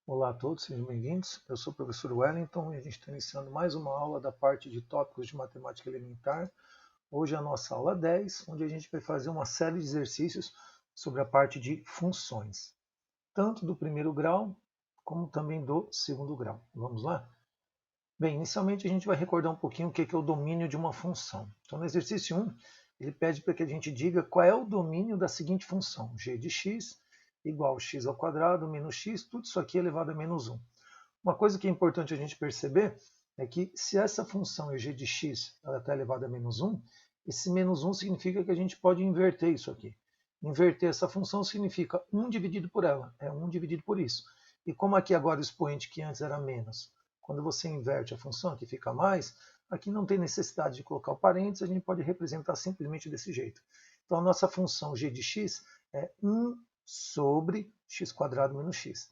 Olá a todos, sejam bem-vindos. Eu sou o professor Wellington e a gente está iniciando mais uma aula da parte de tópicos de matemática elementar. Hoje é a nossa aula 10, onde a gente vai fazer uma série de exercícios sobre a parte de funções, tanto do primeiro grau como também do segundo grau. Vamos lá? Bem, inicialmente a gente vai recordar um pouquinho o que é o domínio de uma função. Então, no exercício 1, ele pede para que a gente diga qual é o domínio da seguinte função: g de x igual a x ao quadrado menos x, tudo isso aqui elevado a menos 1. Uma coisa que é importante a gente perceber é que se essa função é g de x ela está elevada a menos 1, esse menos 1 significa que a gente pode inverter isso aqui. Inverter essa função significa 1 dividido por ela, é 1 dividido por isso. E como aqui agora o expoente que antes era menos, quando você inverte a função, aqui fica mais, aqui não tem necessidade de colocar o parênteses, a gente pode representar simplesmente desse jeito. Então a nossa função g de x é 1 sobre x² menos x.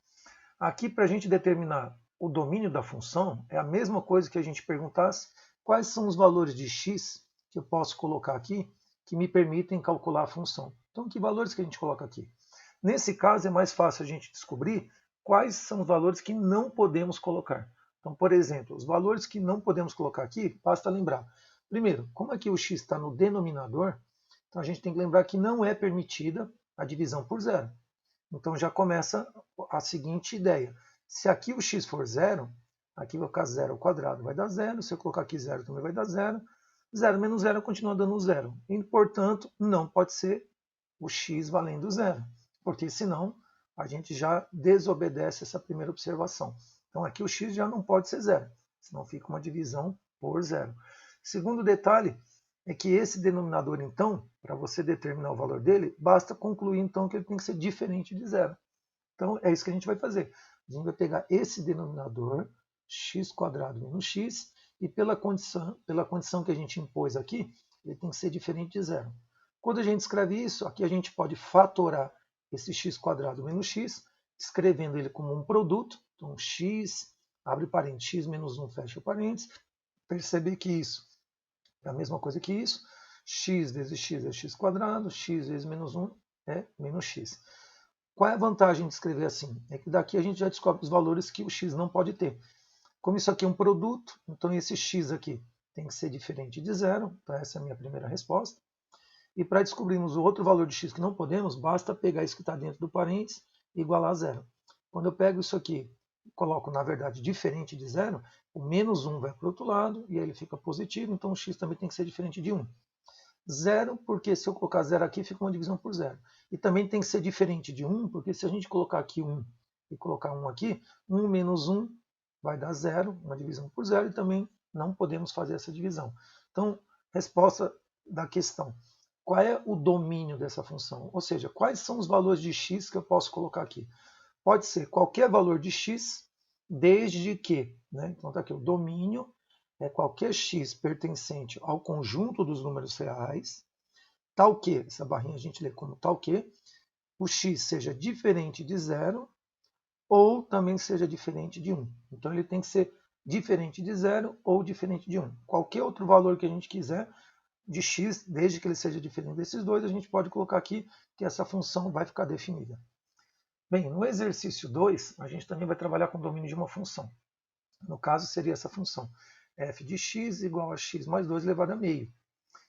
Aqui, para a gente determinar o domínio da função, é a mesma coisa que a gente perguntasse quais são os valores de x que eu posso colocar aqui que me permitem calcular a função. Então, que valores que a gente coloca aqui? Nesse caso, é mais fácil a gente descobrir quais são os valores que não podemos colocar. Então, por exemplo, os valores que não podemos colocar aqui, basta lembrar. Primeiro, como aqui o x está no denominador, então a gente tem que lembrar que não é permitida a divisão por zero. Então já começa a seguinte ideia. Se aqui o x for zero, aqui vai ficar zero ao quadrado, vai dar zero. Se eu colocar aqui zero, também vai dar zero. Zero menos zero continua dando zero. E, portanto, não pode ser o x valendo zero, porque senão a gente já desobedece essa primeira observação. Então aqui o x já não pode ser zero, senão fica uma divisão por zero. Segundo detalhe é que esse denominador, então, para você determinar o valor dele, basta concluir, então, que ele tem que ser diferente de zero. Então, é isso que a gente vai fazer. A gente vai pegar esse denominador, x² menos x, e pela condição que a gente impôs aqui, ele tem que ser diferente de zero. Quando a gente escreve isso, aqui a gente pode fatorar esse x² menos x, escrevendo ele como um produto. Então, x, abre parênteses, x menos 1, fecha parênteses. Perceber que isso é a mesma coisa que isso. X vezes x é x², x vezes menos 1 é menos x. Qual é a vantagem de escrever assim? É que daqui a gente já descobre os valores que o x não pode ter. Como isso aqui é um produto, então esse x aqui tem que ser diferente de zero. Então essa é a minha primeira resposta. E para descobrirmos o outro valor de x que não podemos, basta pegar isso que está dentro do parênteses e igualar a zero. Quando eu pego isso aqui e coloco, na verdade, diferente de zero, o menos 1 vai para o outro lado e aí ele fica positivo, então o x também tem que ser diferente de 1. Zero, porque se eu colocar zero aqui, fica uma divisão por zero. E também tem que ser diferente de 1, porque se a gente colocar aqui 1 e colocar 1 aqui, 1 menos 1 vai dar zero, uma divisão por zero, e também não podemos fazer essa divisão. Então, resposta da questão. Qual é o domínio dessa função? Ou seja, quais são os valores de x que eu posso colocar aqui? Pode ser qualquer valor de x, desde que, né? Então está aqui, o domínio é qualquer x pertencente ao conjunto dos números reais, tal que, essa barrinha a gente lê como tal que, o x seja diferente de zero ou também seja diferente de 1. Então ele tem que ser diferente de zero ou diferente de 1. Qualquer outro valor que a gente quiser de x, desde que ele seja diferente desses dois, a gente pode colocar aqui que essa função vai ficar definida. Bem, no exercício 2, a gente também vai trabalhar com o domínio de uma função. No caso, seria essa função, f de x igual a x mais 2 elevado a meio.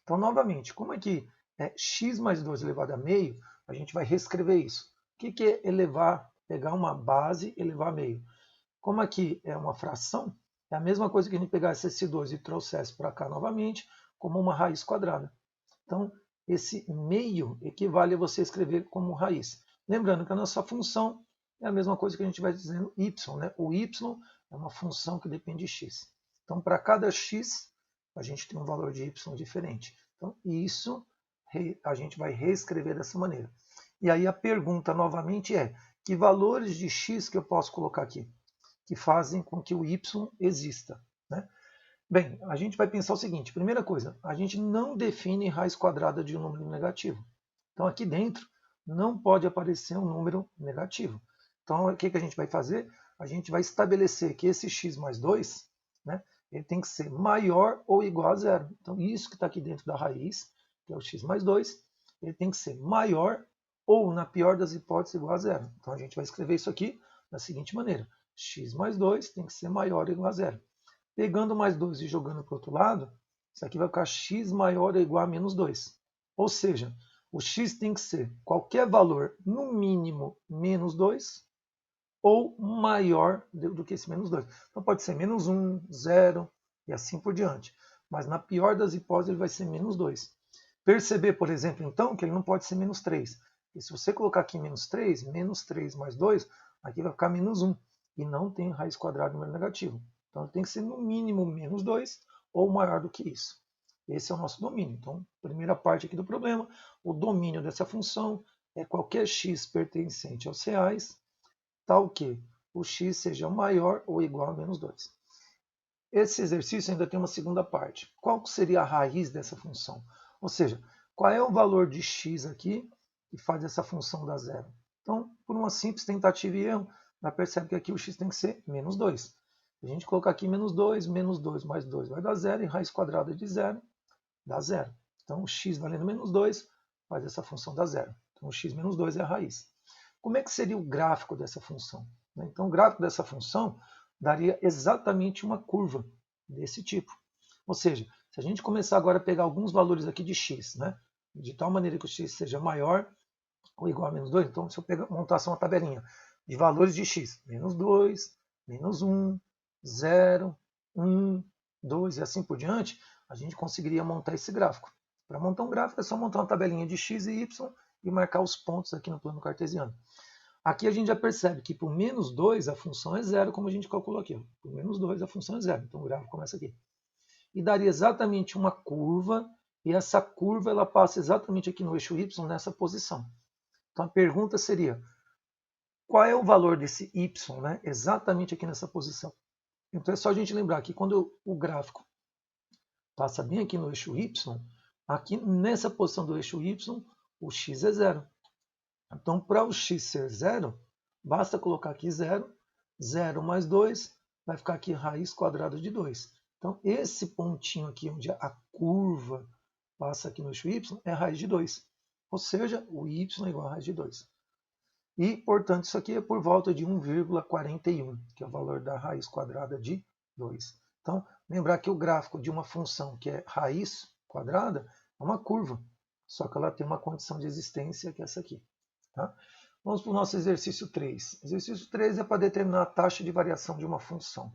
Então, novamente, como é que é x mais 2 elevado a meio, a gente vai reescrever isso. O que é elevar, pegar uma base e elevar a meio? Como aqui é uma fração, é a mesma coisa que a gente pegasse esse 2 e trouxesse para cá novamente, como uma raiz quadrada. Então, esse meio equivale a você escrever como raiz. Lembrando que a nossa função é a mesma coisa que a gente vai dizendo y. Né? O y é uma função que depende de x. Então, para cada x, a gente tem um valor de y diferente. Então, isso a gente vai reescrever dessa maneira. E aí a pergunta novamente é, que valores de x que eu posso colocar aqui? Que fazem com que o y exista. Né? Bem, a gente vai pensar o seguinte, primeira coisa, a gente não define raiz quadrada de um número negativo. Então aqui dentro não pode aparecer um número negativo. Então o que a gente vai fazer? A gente vai estabelecer que esse x mais 2, né, ele tem que ser maior ou igual a zero. Então isso que está aqui dentro da raiz, que é o x mais 2, ele tem que ser maior ou, na pior das hipóteses, igual a zero. Então a gente vai escrever isso aqui da seguinte maneira. X mais 2 tem que ser maior ou igual a zero. Pegando mais 2 e jogando para o outro lado, isso aqui vai ficar x maior ou igual a menos 2. Ou seja, o x tem que ser qualquer valor, no mínimo, menos 2, ou maior do que esse menos 2. Então pode ser menos 1, 0 e assim por diante. Mas na pior das hipóteses ele vai ser menos 2. Perceber, por exemplo, então, que ele não pode ser menos 3. E se você colocar aqui menos 3 mais 2, aqui vai ficar menos 1. E não tem raiz quadrada de número negativo. Então ele tem que ser no mínimo menos 2 ou maior do que isso. Esse é o nosso domínio. Então, primeira parte aqui do problema, o domínio dessa função é qualquer x pertencente aos reais, tal que o x seja maior ou igual a menos 2. Esse exercício ainda tem uma segunda parte. Qual seria a raiz dessa função? Ou seja, qual é o valor de x aqui que faz essa função dar zero? Então, por uma simples tentativa e erro, já percebe que aqui o x tem que ser menos 2. Se a gente colocar aqui menos 2 mais 2 vai dar zero, e raiz quadrada de zero dá zero. Então, o x valendo menos 2 faz essa função dar zero. Então, o x menos 2 é a raiz. Como é que seria o gráfico dessa função? Então, o gráfico dessa função daria exatamente uma curva desse tipo. Ou seja, se a gente começar agora a pegar alguns valores aqui de x, de tal maneira que o x seja maior ou igual a menos 2, então se eu montar uma tabelinha de valores de x, menos 2, menos 1, 0, 1, 2 e assim por diante, a gente conseguiria montar esse gráfico. Para montar um gráfico é só montar uma tabelinha de x e y e marcar os pontos aqui no plano cartesiano. Aqui a gente já percebe que por menos 2 a função é zero, como a gente calculou aqui. Por menos 2 a função é zero, então o gráfico começa aqui. E daria exatamente uma curva, e essa curva ela passa exatamente aqui no eixo y nessa posição. Então a pergunta seria, qual é o valor desse y exatamente aqui nessa posição? Então é só a gente lembrar que quando o gráfico passa bem aqui no eixo y, aqui nessa posição do eixo y, o x é zero. Então, para o x ser zero, basta colocar aqui 0. 0 mais 2 vai ficar aqui raiz quadrada de 2. Então, esse pontinho aqui, onde a curva passa aqui no eixo y, é raiz de 2. Ou seja, o y é igual a raiz de 2. E, portanto, isso aqui é por volta de 1,41, que é o valor da raiz quadrada de 2. Então, lembrar que o gráfico de uma função que é raiz quadrada é uma curva, só que ela tem uma condição de existência que é essa aqui. Tá? Vamos para o nosso exercício 3. Exercício 3 é para determinar a taxa de variação de uma função.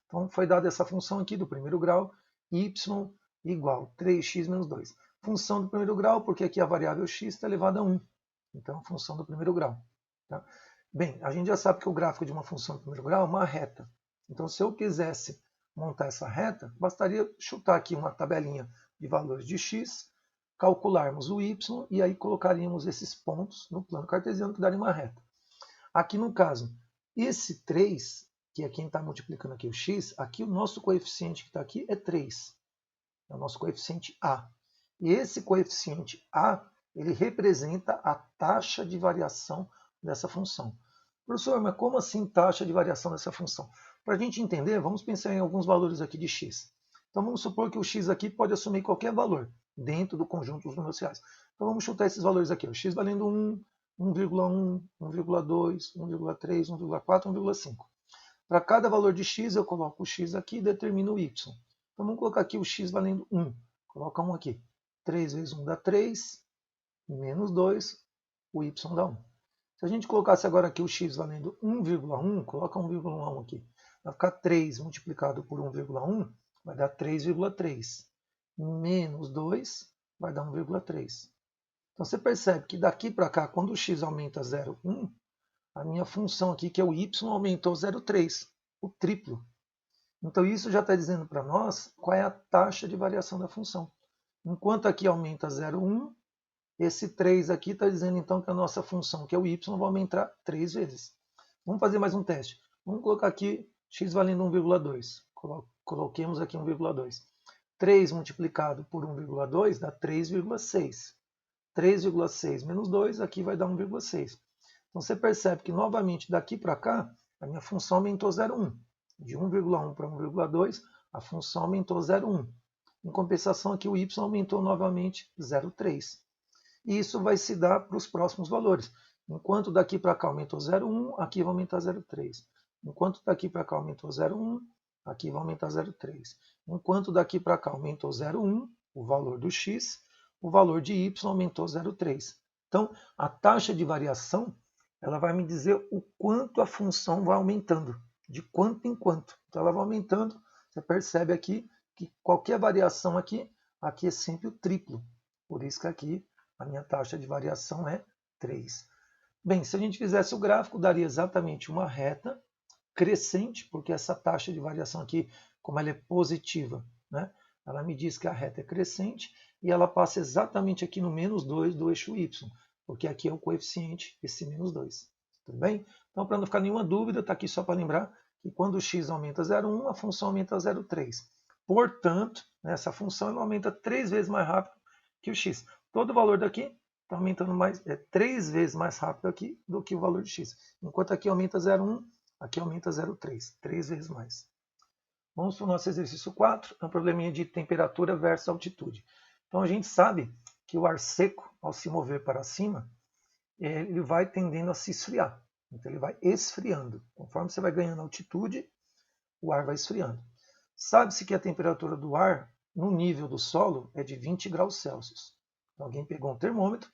Então, foi dada essa função aqui do primeiro grau, y igual 3x menos 2. Função do primeiro grau, porque aqui a variável x está elevada a 1. Então, função do primeiro grau. Tá? Bem, a gente já sabe que o gráfico de uma função do primeiro grau é uma reta. Então, se eu quisesse montar essa reta, bastaria chutar aqui uma tabelinha de valores de x, calcularmos o y e aí colocaríamos esses pontos no plano cartesiano que daria uma reta. Aqui no caso, esse 3, que é quem está multiplicando aqui o x, aqui o nosso coeficiente que está aqui é 3. É o nosso coeficiente A. E esse coeficiente A, ele representa a taxa de variação dessa função. Professor, mas como assim taxa de variação dessa função? Para a gente entender, vamos pensar em alguns valores aqui de x. Então vamos supor que o x aqui pode assumir qualquer valor dentro do conjunto dos números reais. Então vamos chutar esses valores aqui. O x valendo 1, 1,1, 1,2, 1,3, 1,4, 1,5. Para cada valor de x, eu coloco o x aqui e determino o y. Então vamos colocar aqui o x valendo 1. Coloca 1 aqui. 3 vezes 1 dá 3, menos 2, o y dá 1. Se a gente colocasse agora aqui o x valendo 1,1, coloca 1,1 aqui. Vai ficar 3 multiplicado por 1,1, vai dar 3,3. Menos 2 vai dar 1,3. Então você percebe que daqui para cá, quando o x aumenta 0,1, a minha função aqui, que é o y, aumentou 0,3, o triplo. Então isso já está dizendo para nós qual é a taxa de variação da função. Enquanto aqui aumenta 0,1, esse 3 aqui está dizendo então que a nossa função, que é o y, vai aumentar 3 vezes. Vamos fazer mais um teste. Vamos colocar aqui x valendo 1,2. Coloquemos aqui 1,2. 3 multiplicado por 1,2 dá 3,6. 3,6 menos 2, aqui vai dar 1,6. Então você percebe que novamente daqui para cá, a minha função aumentou 0,1. De 1,1 para 1,2, a função aumentou 0,1. Em compensação aqui o y aumentou novamente 0,3. E isso vai se dar para os próximos valores. Enquanto daqui para cá aumentou 0,1, aqui vai aumentar 0,3. Enquanto daqui para cá aumentou 0,1, aqui vai aumentar 0,3. Enquanto daqui para cá aumentou 0,1, o valor do x, o valor de y aumentou 0,3. Então, a taxa de variação, ela vai me dizer o quanto a função vai aumentando, de quanto em quanto. Então, ela vai aumentando, você percebe aqui que qualquer variação aqui é sempre o triplo. Por isso que aqui a minha taxa de variação é 3. Bem, se a gente fizesse o gráfico, daria exatamente uma reta crescente, porque essa taxa de variação aqui, como ela é positiva, né, ela me diz que a reta é crescente e ela passa exatamente aqui no menos 2 do eixo y, porque aqui é o coeficiente, esse menos 2. Tudo bem? Então, para não ficar nenhuma dúvida, está aqui só para lembrar que quando o x aumenta 0,1, a função aumenta 0,3. Portanto, essa função ela aumenta 3 vezes mais rápido que o x. Todo o valor daqui está aumentando mais, 3 vezes mais rápido aqui do que o valor de x. Enquanto aqui aumenta 0,1, aqui aumenta 0,3, 3 vezes mais. Vamos para o nosso exercício 4, é um probleminha de temperatura versus altitude. Então a gente sabe que o ar seco, ao se mover para cima, ele vai tendendo a se esfriar. Então ele vai esfriando. Conforme você vai ganhando altitude, o ar vai esfriando. Sabe-se que a temperatura do ar no nível do solo é de 20 graus Celsius. Então, alguém pegou um termômetro,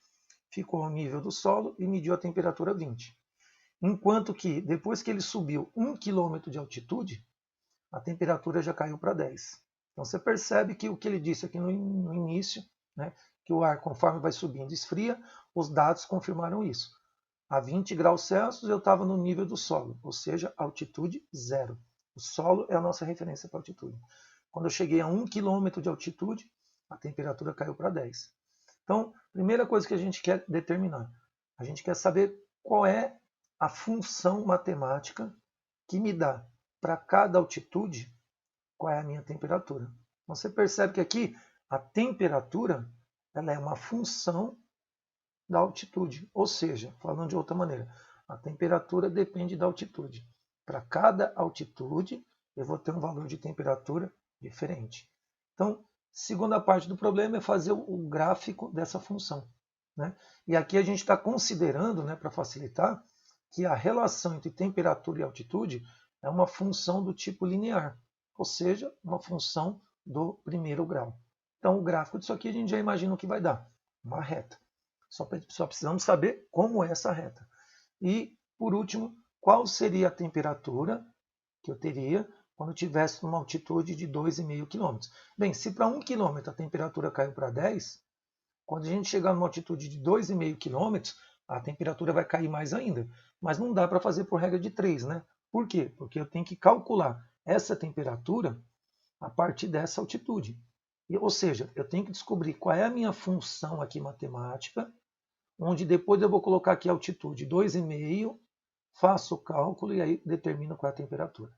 ficou ao nível do solo e mediu a temperatura 20. Enquanto que, depois que ele subiu 1 km de altitude, a temperatura já caiu para 10. Então, você percebe que o que ele disse aqui no início, né, que o ar, conforme vai subindo, esfria, os dados confirmaram isso. A 20 graus Celsius eu estava no nível do solo, ou seja, altitude 0. O solo é a nossa referência para altitude. Quando eu cheguei a 1 km de altitude, a temperatura caiu para 10. Então, primeira coisa que a gente quer determinar, a gente quer saber qual é a função matemática que me dá para cada altitude qual é a minha temperatura. Então, você percebe que aqui a temperatura ela é uma função da altitude, ou seja, falando de outra maneira, a temperatura depende da altitude. Para cada altitude, eu vou ter um valor de temperatura diferente. Então, segunda parte do problema é fazer o gráfico dessa função, né? E aqui a gente está considerando, né, para facilitar, que a relação entre temperatura e altitude é uma função do tipo linear, ou seja, uma função do primeiro grau. Então, o gráfico disso aqui a gente já imagina o que vai dar, uma reta. Só precisamos saber como é essa reta. E, por último, qual seria a temperatura que eu teria quando tivesse uma altitude de 2,5 km. Bem, se para 1 km a temperatura caiu para 10, quando a gente chegar numa altitude de 2,5 km, a temperatura vai cair mais ainda. Mas não dá para fazer por regra de 3, né? Por quê? Porque eu tenho que calcular essa temperatura a partir dessa altitude. Ou seja, eu tenho que descobrir qual é a minha função aqui matemática, onde depois eu vou colocar aqui a altitude 2,5, faço o cálculo e aí determino qual é a temperatura.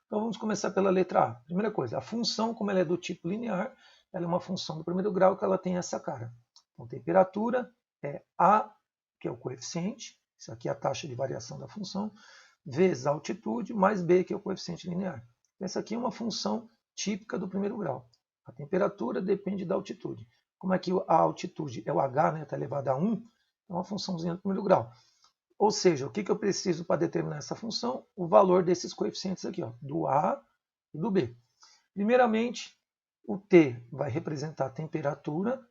Então vamos começar pela letra A. Primeira coisa, a função, como ela é do tipo linear, ela é uma função do primeiro grau que ela tem essa cara. Então temperatura é A, que é o coeficiente, isso aqui é a taxa de variação da função, vezes a altitude, mais B, que é o coeficiente linear. Essa aqui é uma função típica do primeiro grau. A temperatura depende da altitude. Como é que a altitude é o H, né, está elevado a 1, é uma funçãozinha do primeiro grau. Ou seja, o que eu preciso para determinar essa função? O valor desses coeficientes aqui, ó, do A e do B. Primeiramente, o T vai representar a temperatura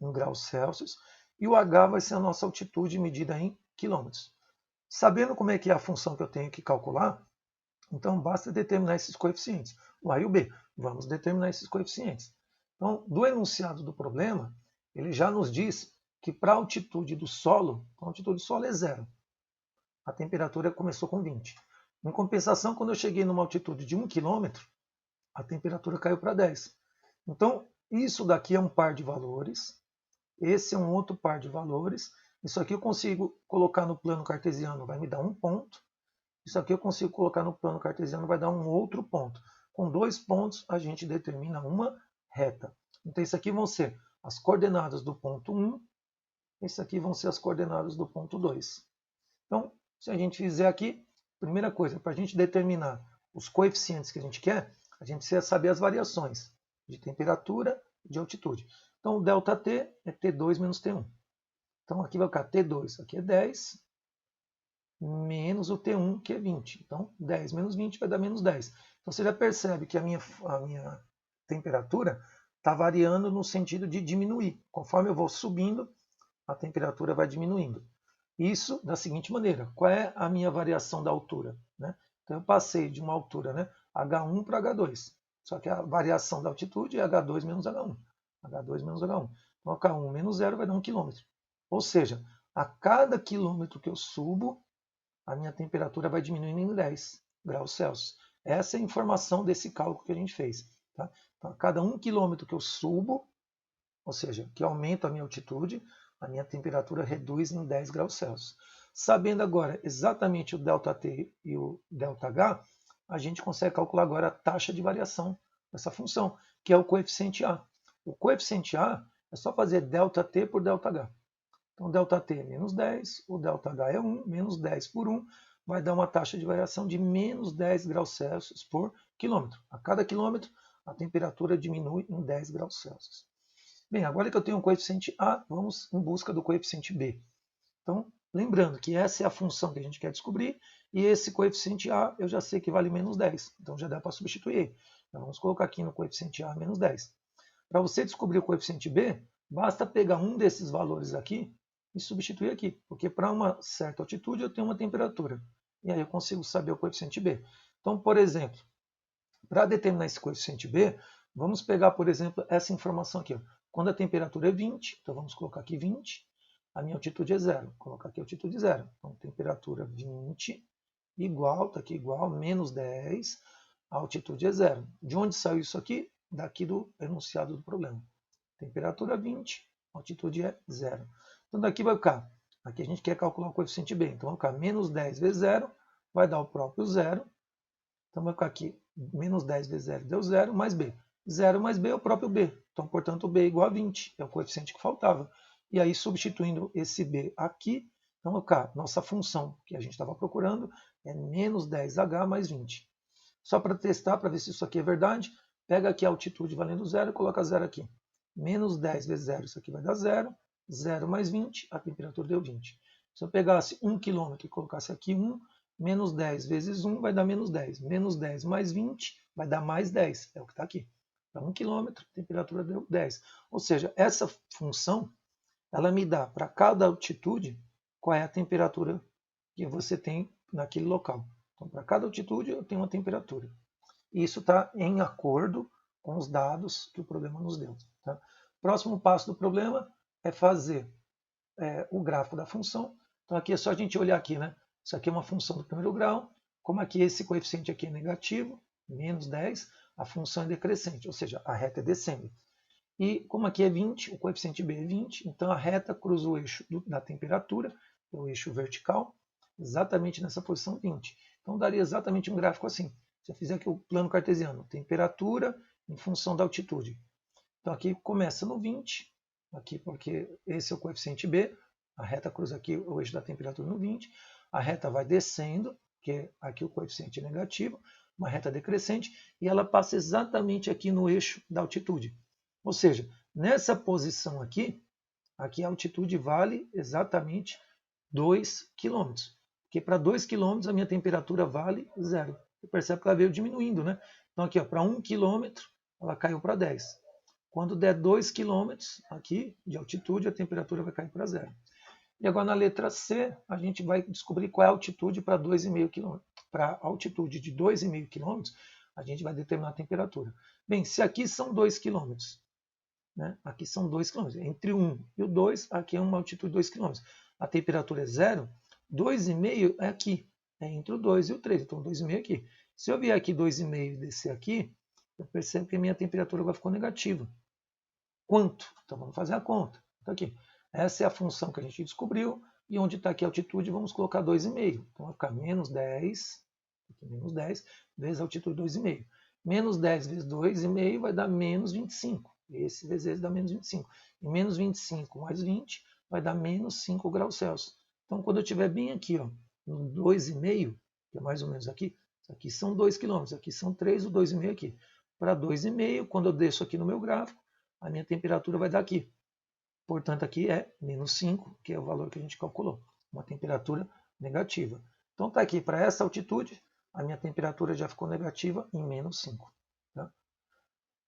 em graus Celsius e o H vai ser a nossa altitude medida em quilômetros. Sabendo como é que é a função que eu tenho que calcular, então basta determinar esses coeficientes, o A e o B. Vamos determinar esses coeficientes. Então, do enunciado do problema, ele já nos diz que para a altitude do solo, a altitude do solo é 0. A temperatura começou com 20. Em compensação, quando eu cheguei numa altitude de 1 km, a temperatura caiu para 10. Então, isso daqui é um par de valores, esse é um outro par de valores. Isso aqui eu consigo colocar no plano cartesiano, vai me dar um ponto. Isso aqui eu consigo colocar no plano cartesiano, vai dar um outro ponto. Com 2 pontos, a gente determina uma reta. Então, isso aqui vão ser as coordenadas do ponto 1, esse aqui vão ser as coordenadas do ponto 2. Então, se a gente fizer aqui, primeira coisa, para a gente determinar os coeficientes que a gente quer, a gente precisa saber as variações de temperatura e de altitude. Então, o ΔT é T2 menos T1. Então aqui vai ficar T2, aqui é 10, menos o T1, que é 20. Então 10 menos 20 vai dar menos 10. Então você já percebe que a minha temperatura está variando no sentido de diminuir. Conforme eu vou subindo, a temperatura vai diminuindo. Isso da seguinte maneira: qual é a minha variação da altura? Né? Então eu passei de uma altura, né, H1 para H2. Só que a variação da altitude é H2 menos H1. H2 menos H1. Então H1 menos 0 vai dar 1 km. Ou seja, a cada quilômetro que eu subo, a minha temperatura vai diminuindo em 10 graus Celsius. Essa é a informação desse cálculo que a gente fez. Tá? Então, a cada 1 quilômetro que eu subo, ou seja, que aumenta a minha altitude, a minha temperatura reduz em 10 graus Celsius. Sabendo agora exatamente o ΔT e o ΔH, a gente consegue calcular agora a taxa de variação dessa função, que é o coeficiente A. O coeficiente A é só fazer ΔT por ΔH. Então, ΔT é menos 10, o ΔH é 1, menos 10 por 1, vai dar uma taxa de variação de menos 10 graus Celsius por quilômetro. A cada quilômetro, a temperatura diminui em 10 graus Celsius. Bem, agora que eu tenho o coeficiente A, vamos em busca do coeficiente B. Então, lembrando que essa é a função que a gente quer descobrir, e esse coeficiente A eu já sei que vale menos 10, então já dá para substituir. Então, vamos colocar aqui no coeficiente A menos 10. Para você descobrir o coeficiente B, basta pegar um desses valores aqui e substituir aqui, porque para uma certa altitude eu tenho uma temperatura, e aí eu consigo saber o coeficiente B. Então, por exemplo, para determinar esse coeficiente B, vamos pegar, por exemplo, essa informação aqui. Ó. Quando a temperatura é 20, então vamos colocar aqui 20, a minha altitude é 0. Vou colocar aqui a altitude 0. Então, temperatura 20, igual, está aqui igual, menos 10, a altitude é 0. De onde saiu isso aqui? Daqui do enunciado do problema. Temperatura 20, altitude é 0. Então, daqui vai ficar, aqui a gente quer calcular o coeficiente B, então vai ficar menos 10 vezes 0, vai dar o próprio 0. Então, vai ficar aqui, menos 10 vezes 0 deu 0, mais B. 0 mais B é o próprio B. Então, portanto, B é igual a 20, é o coeficiente que faltava. E aí, substituindo esse B aqui, então, vai ficar, nossa função que a gente estava procurando é menos 10H mais 20. Só para testar, para ver se isso aqui é verdade, pega aqui a altitude valendo 0 e coloca 0 aqui. Menos 10 vezes 0, isso aqui vai dar 0. 0 mais 20, a temperatura deu 20. Se eu pegasse 1 km e colocasse aqui 1, menos 10 vezes 1 vai dar menos 10. Menos 10 mais 20 vai dar mais 10. É o que está aqui. Para 1 km, a temperatura deu 10. Ou seja, essa função, ela me dá para cada altitude qual é a temperatura que você tem naquele local. Então, para cada altitude, eu tenho uma temperatura. E isso está em acordo com os dados que o problema nos deu. Tá? Próximo passo do problema é fazer o gráfico da função. Então, aqui é só a gente olhar aqui, né? Isso aqui é uma função do primeiro grau. Como aqui esse coeficiente aqui é negativo, menos 10, a função é decrescente, ou seja, a reta é descende. E como aqui é 20, o coeficiente B é 20, então a reta cruza o eixo da temperatura, o eixo vertical, exatamente nessa posição 20. Então daria exatamente um gráfico assim. Se eu fizer aqui o plano cartesiano, temperatura em função da altitude. Então aqui começa no 20, aqui porque esse é o coeficiente B, a reta cruza aqui o eixo da temperatura no 20, a reta vai descendo, porque aqui o coeficiente é negativo, uma reta decrescente, e ela passa exatamente aqui no eixo da altitude. Ou seja, nessa posição aqui, aqui a altitude vale exatamente 2 km. Porque para 2 km a minha temperatura vale 0. Você percebe que ela veio diminuindo, né? Então aqui, para 1 km, ela caiu para 10. Quando der 2 km aqui de altitude, a temperatura vai cair para 0. E agora na letra C, a gente vai descobrir qual é a altitude para 2,5 km. Para a altitude de 2,5 km, a gente vai determinar a temperatura. Bem, se aqui são 2 km, né? Aqui são 2 km. Entre 1 e o 2, aqui é uma altitude de 2 km. A temperatura é 0, 2,5 é aqui. É entre o 2 e o 3, então 2,5 aqui. Se eu vier aqui 2,5 e descer aqui, eu percebo que a minha temperatura agora ficou negativa. Quanto? Então vamos fazer a conta. Então, aqui. Essa é a função que a gente descobriu. E onde está aqui a altitude, vamos colocar 2,5. Então vai ficar menos 10, aqui menos 10, vezes a altitude 2,5. Menos 10 vezes 2,5 vai dar menos 25. Esse vezes esse dá menos 25. E menos 25 mais 20 vai dar menos 5 graus Celsius. Então, quando eu estiver bem aqui, ó, no 2,5, que é mais ou menos aqui, aqui são 2 km, aqui são 3, o 2,5 aqui. Para 2,5, quando eu desço aqui no meu gráfico, a minha temperatura vai dar aqui. Portanto, aqui é menos 5, que é o valor que a gente calculou, uma temperatura negativa. Então está aqui, para essa altitude, a minha temperatura já ficou negativa em menos 5. Tá?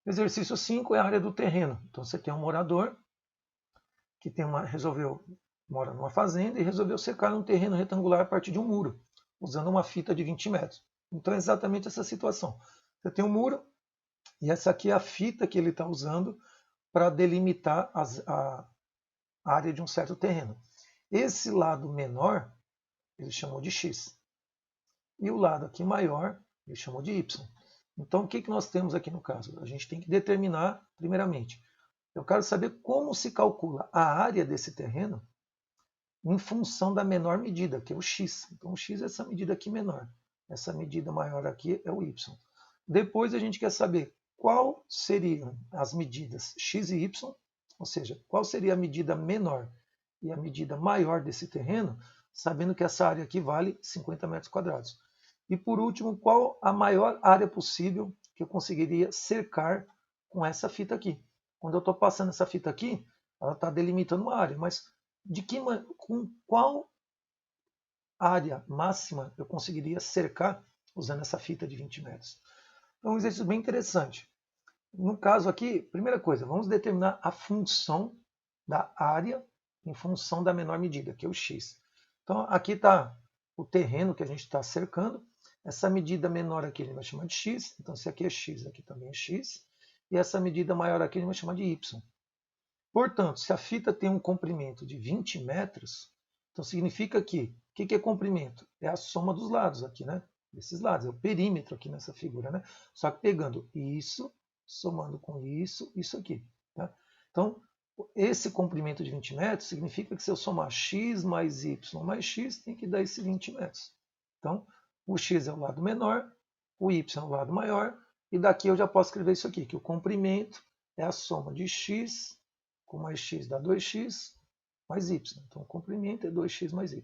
Exercício 5 é a área do terreno. Então você tem um morador que mora numa fazenda e resolveu cercar um terreno retangular a partir de um muro, usando uma fita de 20 metros. Então é exatamente essa situação. Você tem um muro e essa aqui é a fita que ele está usando para delimitar a área de um certo terreno. Esse lado menor, ele chamou de X. E o lado aqui maior, ele chamou de Y. Então, o que nós temos aqui no caso? A gente tem que determinar, primeiramente, eu quero saber como se calcula a área desse terreno em função da menor medida, que é o X. Então, o X é essa medida aqui menor. Essa medida maior aqui é o Y. Depois, a gente quer saber qual seriam as medidas X e Y, ou seja, qual seria a medida menor e a medida maior desse terreno, sabendo que essa área aqui vale 50 metros quadrados. E por último, qual a maior área possível que eu conseguiria cercar com essa fita aqui. Quando eu estou passando essa fita aqui, ela está delimitando uma área, mas com qual área máxima eu conseguiria cercar usando essa fita de 20 metros? Então, um exercício bem interessante. No caso aqui, primeira coisa, vamos determinar a função da área em função da menor medida, que é o x. Então, aqui está o terreno que a gente está cercando. Essa medida menor aqui a gente vai chamar de x. Então, se aqui é x, aqui também é x. E essa medida maior aqui a gente vai chamar de y. Portanto, se a fita tem um comprimento de 20 metros, então significa que, o que é comprimento? É a soma dos lados aqui, né? Desses lados, é o perímetro aqui nessa figura, né? Só que pegando isso, somando com isso, isso aqui. Tá? Então, esse comprimento de 20 metros significa que se eu somar x mais y mais x, tem que dar esse 20 metros. Então, o x é o lado menor, o y é o lado maior, e daqui eu já posso escrever isso aqui, que o comprimento é a soma de x com mais x dá 2x mais y. Então, o comprimento é 2x mais y.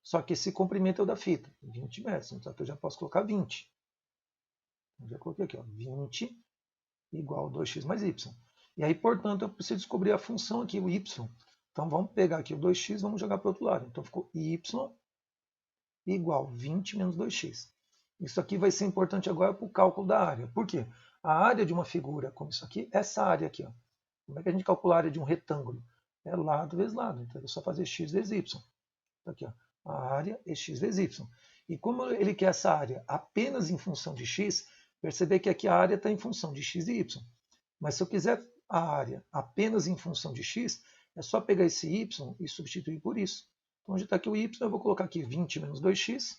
Só que esse comprimento é o da fita, 20 metros. Então, aqui eu já posso colocar 20. Eu já coloquei aqui, ó, 20 igual a 2x mais y. E aí, portanto, eu preciso descobrir a função aqui, o y. Então, vamos pegar aqui o 2x e vamos jogar para o outro lado. Então, ficou y igual 20 menos 2x. Isso aqui vai ser importante agora para o cálculo da área. Por quê? A área de uma figura como isso aqui, essa área aqui, ó. Como é que a gente calcula a área de um retângulo? É lado vezes lado. Então, é só fazer x vezes y. Então, aqui, ó, a área é x vezes y. E como ele quer essa área apenas em função de x, perceber que aqui a área está em função de x e y. Mas se eu quiser a área apenas em função de x, é só pegar esse y e substituir por isso. Então, onde está aqui o y, eu vou colocar aqui 20 menos 2x.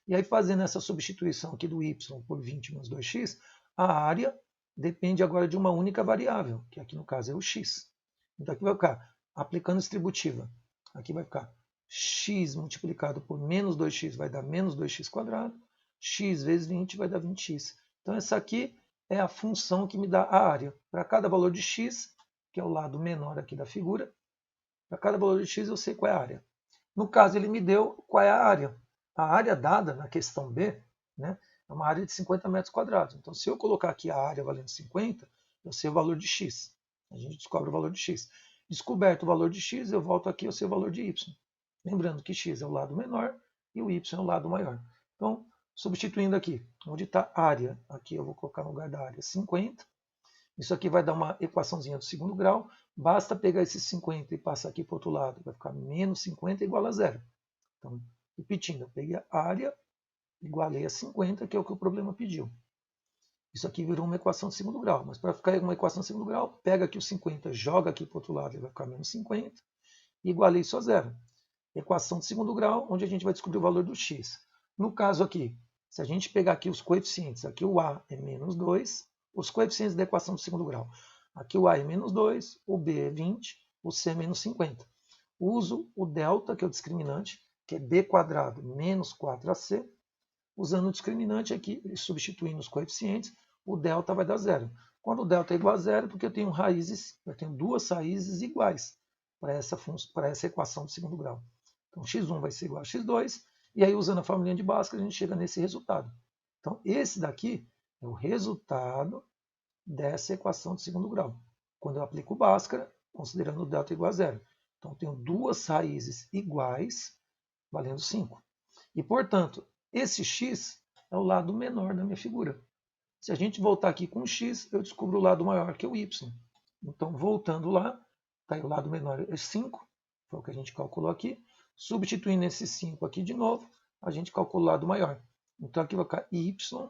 E aí, fazendo essa substituição aqui do y por 20 menos 2x, a área depende agora de uma única variável, que aqui no caso é o x. Então aqui vai ficar, aplicando distributiva, aqui vai ficar x multiplicado por menos 2x vai dar menos 2x quadrado, x vezes 20 vai dar 20x. Então essa aqui é a função que me dá a área. Para cada valor de x, que é o lado menor aqui da figura, para cada valor de x eu sei qual é a área. No caso, ele me deu qual é a área. A área dada na questão B, né, é uma área de 50 metros quadrados. Então, se eu colocar aqui a área valendo 50, eu sei o valor de x. A gente descobre o valor de x. Descoberto o valor de x, eu volto aqui, eu sei o valor de y. Lembrando que x é o lado menor e o y é o lado maior. Então, substituindo aqui, onde está a área, aqui eu vou colocar no lugar da área 50. Isso aqui vai dar uma equaçãozinha do segundo grau. Basta pegar esse 50 e passar aqui para o outro lado. Vai ficar menos 50 igual a zero. Então, repetindo, eu peguei a área, igualei a 50, que é o que o problema pediu. Isso aqui virou uma equação de segundo grau. Mas para ficar uma equação de segundo grau, pega aqui o 50, joga aqui para o outro lado, e vai ficar menos 50. E igualei isso a zero. Equação de segundo grau, onde a gente vai descobrir o valor do x. No caso aqui, se a gente pegar aqui os coeficientes, aqui o a é menos 2, os coeficientes da equação de segundo grau. Aqui o a é menos 2, o b é 20, o c é menos 50. Uso o delta, que é o discriminante, que é b quadrado menos 4ac. Usando o discriminante aqui, substituindo os coeficientes, o delta vai dar zero. Quando o delta é igual a zero, porque eu tenho duas raízes iguais para essa equação de segundo grau. Então, x1 vai ser igual a x2, e aí, usando a formulinha de Bhaskara, a gente chega nesse resultado. Então, esse daqui é o resultado dessa equação de segundo grau. Quando eu aplico o Bhaskara, considerando o delta igual a zero. Então, eu tenho duas raízes iguais, valendo 5. E, portanto, esse x é o lado menor da minha figura. Se a gente voltar aqui com o x, eu descubro o lado maior, que é o y. Então, voltando lá, tá aí o lado menor é 5, foi o que a gente calculou aqui. Substituindo esse 5 aqui de novo, a gente calcula o lado maior. Então, aqui vai ficar y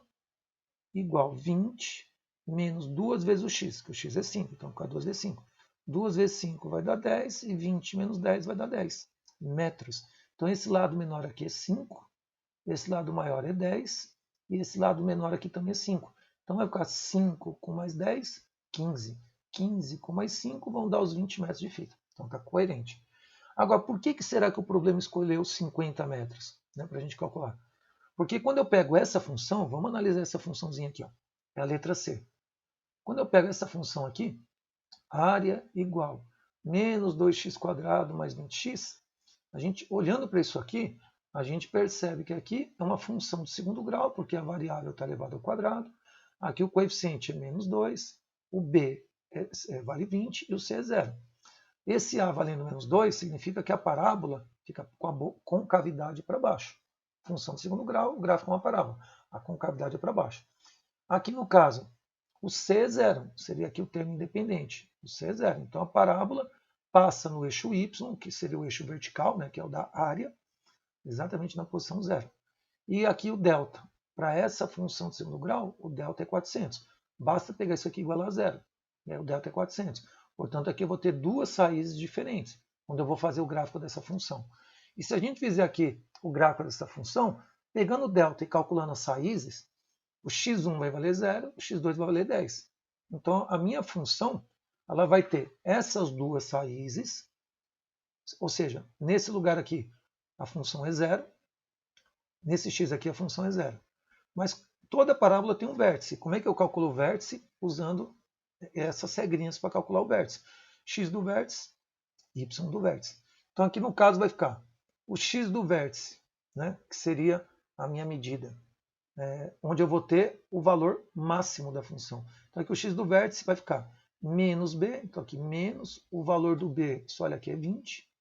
igual 20 menos 2 vezes o x, que o x é 5, então vai ficar 2 vezes 5. 2 vezes 5 vai dar 10 e 20 menos 10 vai dar 10 metros. Então, esse lado menor aqui é 5, esse lado maior é 10 e esse lado menor aqui também é 5. Então, vai ficar 5 com mais 10, 15. 15 com mais 5 vão dar os 20 metros de fita. Então, está coerente. Agora, por que será que o problema escolheu 50 metros, né, para a gente calcular? Porque quando eu pego essa função, vamos analisar essa funçãozinha aqui, ó, é a letra C. Quando eu pego essa função aqui, área igual menos 2x² mais 20x, a gente, olhando para isso aqui, a gente percebe que aqui é uma função de segundo grau, porque a variável está elevada ao quadrado. Aqui o coeficiente é menos 2, o b vale 20 e o c é 0. Esse a valendo menos 2 significa que a parábola fica com a concavidade para baixo. Função de segundo grau, o gráfico é uma parábola. A concavidade é para baixo. Aqui no caso, o c é 0, seria aqui o termo independente. O c é 0. Então a parábola passa no eixo y, que seria o eixo vertical, né, que é o da área, exatamente na posição 0. E aqui o delta. Para essa função de segundo grau, o delta é 400. Basta pegar isso aqui igual a 0. Né? O delta é 400. Portanto, aqui eu vou ter duas raízes diferentes, quando eu vou fazer o gráfico dessa função. E se a gente fizer aqui o gráfico dessa função, pegando o delta e calculando as raízes, o x1 vai valer 0, o x2 vai valer 10. Então, a minha função ela vai ter essas duas raízes, ou seja, nesse lugar aqui a função é 0, nesse x aqui a função é 0. Mas toda parábola tem um vértice. Como é que eu calculo o vértice? Usando essas regrinhas para calcular o vértice. X do vértice, y do vértice. Então aqui no caso vai ficar o x do vértice, né, que seria a minha medida, onde eu vou ter o valor máximo da função. Então aqui o x do vértice vai ficar menos b, então aqui menos o valor do b, isso olha aqui é 20,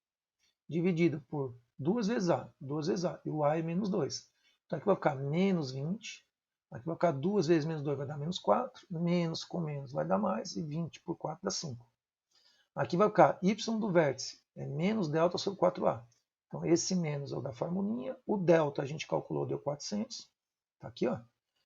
dividido por 2 vezes a, e o a é menos 2. Então aqui vai ficar menos 20, aqui vai ficar 2 vezes menos 2 vai dar menos 4, menos com menos vai dar mais, e 20 por 4 dá 5. Aqui vai ficar y do vértice, é menos delta sobre 4a. Então esse menos é o da formulinha, o delta a gente calculou, deu 400, está aqui, ó,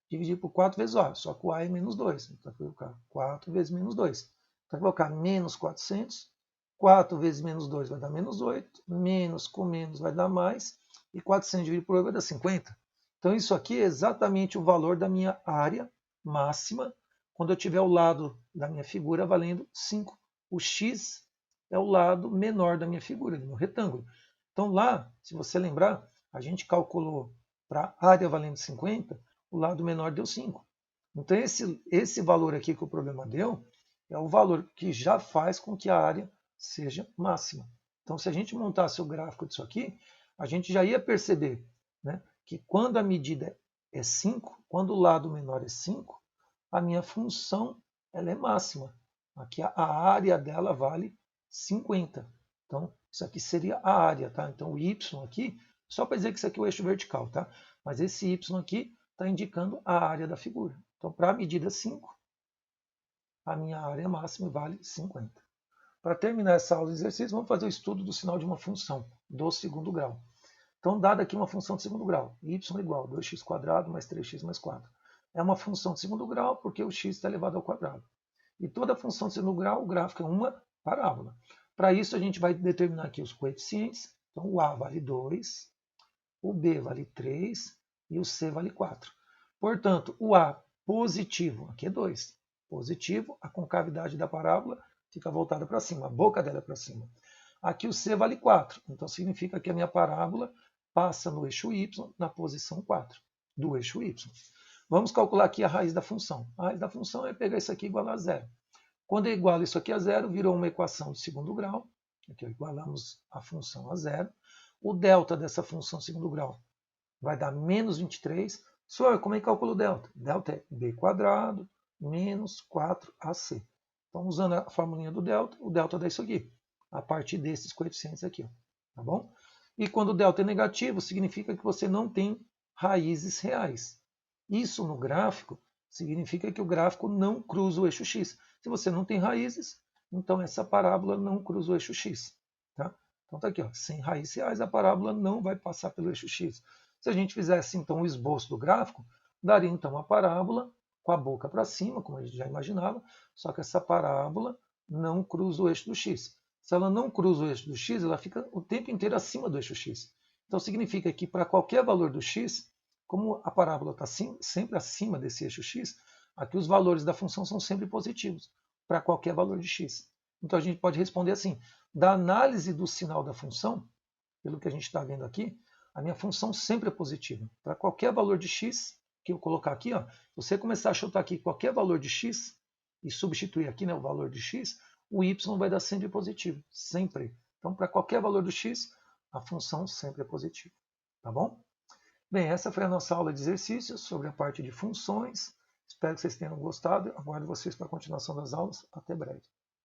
dividido por 4 vezes a, só que o a é menos 2, então aqui vai ficar 4 vezes menos 2. Então aqui vai ficar menos 400, 4 vezes menos 2 vai dar menos 8, menos com menos vai dar mais, e 400 dividido por 8 vai dar 50. Então isso aqui é exatamente o valor da minha área máxima, quando eu tiver o lado da minha figura valendo 5. O x é o lado menor da minha figura, do meu retângulo. Então lá, se você lembrar, a gente calculou para a área valendo 50, o lado menor deu 5. Então esse valor aqui que o problema deu é o valor que já faz com que a área seja máxima. Então se a gente montasse o gráfico disso aqui, a gente já ia perceber, né, que quando a medida é 5, quando o lado menor é 5, a minha função ela é máxima. Aqui a área dela vale 50. Então, isso aqui seria a área, tá? Então, o y aqui, só para dizer que isso aqui é o eixo vertical, tá? Mas esse y aqui está indicando a área da figura. Então, para a medida 5, a minha área máxima vale 50. Para terminar essa aula de exercício, vamos fazer o estudo do sinal de uma função do segundo grau. Então, dada aqui uma função de segundo grau, y igual a 2x² mais 3x mais 4. É uma função de segundo grau porque o x está elevado ao quadrado. E toda função de segundo grau, o gráfico é uma parábola. Para isso, a gente vai determinar aqui os coeficientes. Então, o a vale 2, o b vale 3 e o c vale 4. Portanto, o a positivo, aqui é 2. Positivo, a concavidade da parábola fica voltada para cima, a boca dela é para cima. Aqui o c vale 4, então significa que a minha parábola passa no eixo y na posição 4 do eixo y. Vamos calcular aqui a raiz da função. A raiz da função é pegar isso aqui igual a 0. Quando eu igualo isso aqui a 0, virou uma equação de segundo grau. Aqui igualamos a função a 0. O delta dessa função de segundo grau vai dar menos 23. Só como é que calcula o delta? Delta é b² menos 4ac. Então, usando a formulinha do delta, o delta dá isso aqui, a partir desses coeficientes aqui, ó, tá bom? E quando o delta é negativo, significa que você não tem raízes reais. Isso no gráfico significa que o gráfico não cruza o eixo x. Se você não tem raízes, então essa parábola não cruza o eixo x. Tá? Então está aqui, ó, sem raízes reais, a parábola não vai passar pelo eixo x. Se a gente fizesse então o esboço do gráfico, daria então uma parábola com a boca para cima, como a gente já imaginava, só que essa parábola não cruza o eixo do x. Se ela não cruza o eixo do x, ela fica o tempo inteiro acima do eixo x. Então significa que para qualquer valor do x, como a parábola está sempre acima desse eixo x, aqui os valores da função são sempre positivos, para qualquer valor de x. Então a gente pode responder assim, da análise do sinal da função, pelo que a gente está vendo aqui, a minha função sempre é positiva. Para qualquer valor de x, que eu colocar aqui, ó, você começar a chutar aqui qualquer valor de x, e substituir aqui, né, o valor de x, o y vai dar sempre positivo, sempre. Então, para qualquer valor do x, a função sempre é positiva. Tá bom? Bem, essa foi a nossa aula de exercícios sobre a parte de funções. Espero que vocês tenham gostado. Aguardo vocês para a continuação das aulas. Até breve.